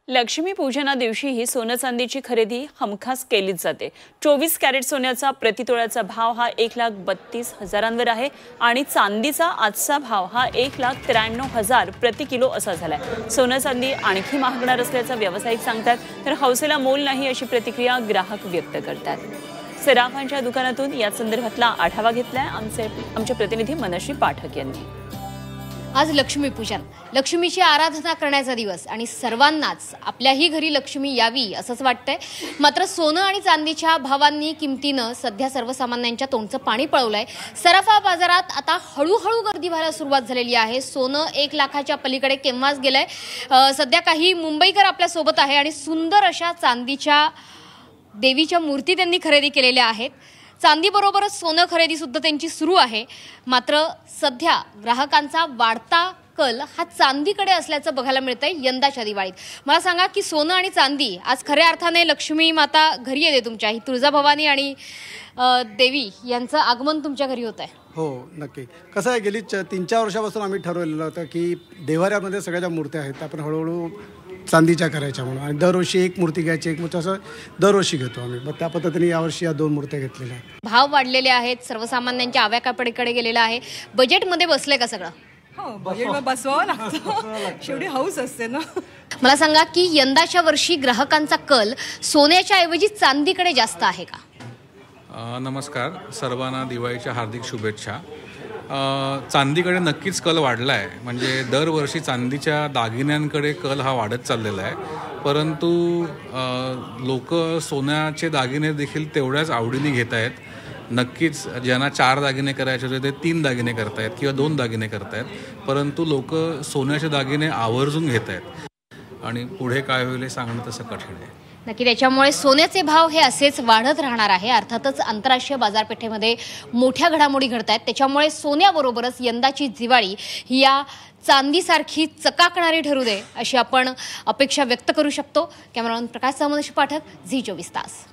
लक्ष्मी पूजना दिवशीही सोनं चांदीची खरेदी हमखास केलीच जाते। 24 कॅरेट सोन्याचा प्रतितोळ्याचा भाव हा 1,32,000 आहे आणि चांदीचा आजचा भाव हा 1,93,000 प्रति किलो असा झालाय। सोनं चांदी आणखी महागणार असल्याचं व्यावसायिक सांगतात, तर हौसेला मोल नाही अशी प्रतिक्रिया ग्राहक व्यक्त करतात। सराफांच्या दुकानातून या संदर्भातला आढावा घेतलाय आमचे प्रतिनिधी मनश्री पाठक यांनी। आज लक्ष्मीपूजन, लक्ष्मीची आराधना करण्याचा दिवस आणि सर्वांनाच आपल्याही घरी लक्ष्मी यावी असंच वाटतंय। मात्र सोनं आणि चांदीच्या भावांनी किमतीनं सध्या सर्वसामान्यांच्या तोंडचं पाणी पळवलंय। सराफा बाजारात आता हळूहळू गर्दी व्हायला सुरुवात झालेली आहे। सोनं 1 लाखाच्या पलीकडे केव्हाच गेलंय। सध्या काही मुंबईकर आपल्या सोबत आहे आणि सुंदर अशा चांदीच्या देवीच्या मूर्ती त्यांनी खरेदी केलेल्या आहेत। चांदीबरोबरच सोनं खरेदी सुद्धा त्यांची सुरू आहे। मात्र सध्या ग्राहकांचा वाढता कल हा चांदीकडे असल्याचं बघायला मिळतंय यंदाच्या दिवाळीत। मला सांगा की सोनं आणि चांदी आज खऱ्या अर्थाने लक्ष्मी माता घरी येते तुमच्या, ही तुळजाभवानी आणि देवी यांचं आगमन तुमच्या घरी होत आहे। हो नक्की। कसं आहे, गेली 3-4 वर्षापासून आम्ही ठरवलेलं होतं की देवाऱ्यामध्ये सगळ्या ज्या मूर्त्या आहेत आपण हळूहळू चांदीच्या करायच्या म्हणून, आणि दरवर्षी एक मूर्ती घ्यायची, एक मूर्ती असं दरवर्षी घेतो आम्ही। मग त्या पद्धतीने यावर्षी या 2 मूर्त्या घेतलेल्या आहेत। भाव वाढलेले आहेत, सर्वसामान्यांच्या आव्याकापडीकडे गेलेला आहे। बजेटमध्ये बसले का सगळं? हो, बजेटमध्ये बसवावं लागतं, शेवटी हाऊस असते ना। मला सांगा की यंदाच्या वर्षी ग्राहकांचा कल सोन्याच्या ऐवजी चांदीकडे जास्त आहे का? नमस्कार, सर्वांना दिवाळीच्या हार्दिक शुभेच्छा। चांदीकडे नक्कीच कल वाढला आहे, म्हणजे दरवर्षी चांदीच्या दागिन्यांकडे कल हा वाढत चाललेला आहे। परंतु लोक सोन्याचे दागिने देखील तेवढ्याच आवडीने घेत आहेत। नक्कीच ज्यांना 4 दागिने करायचे होते ते 3 दागिने करतायत किंवा 2 दागिने करतायत, परंतु लोक सोन्याचे दागिने आवर्जून घेत आहेत आणि पुढे काय होईल हे सांगणं तसं कठीण आहे। नक्की त्याच्यामुळे सोन्याचे भाव हे असेच वाढत राहणार आहे। अर्थातच आंतरराष्ट्रीय बाजारपेठेमध्ये मोठ्या घडामोडी घडत आहेत, त्याच्यामुळे सोन्याबरोबरच यंदाची दिवाळी ही या चांदीसारखी चकाकणारी ठरू दे अशी आपण अपेक्षा व्यक्त करू शकतो। कॅमेरामॅन प्रकाश मनश्री पाठक, झी 24 तास।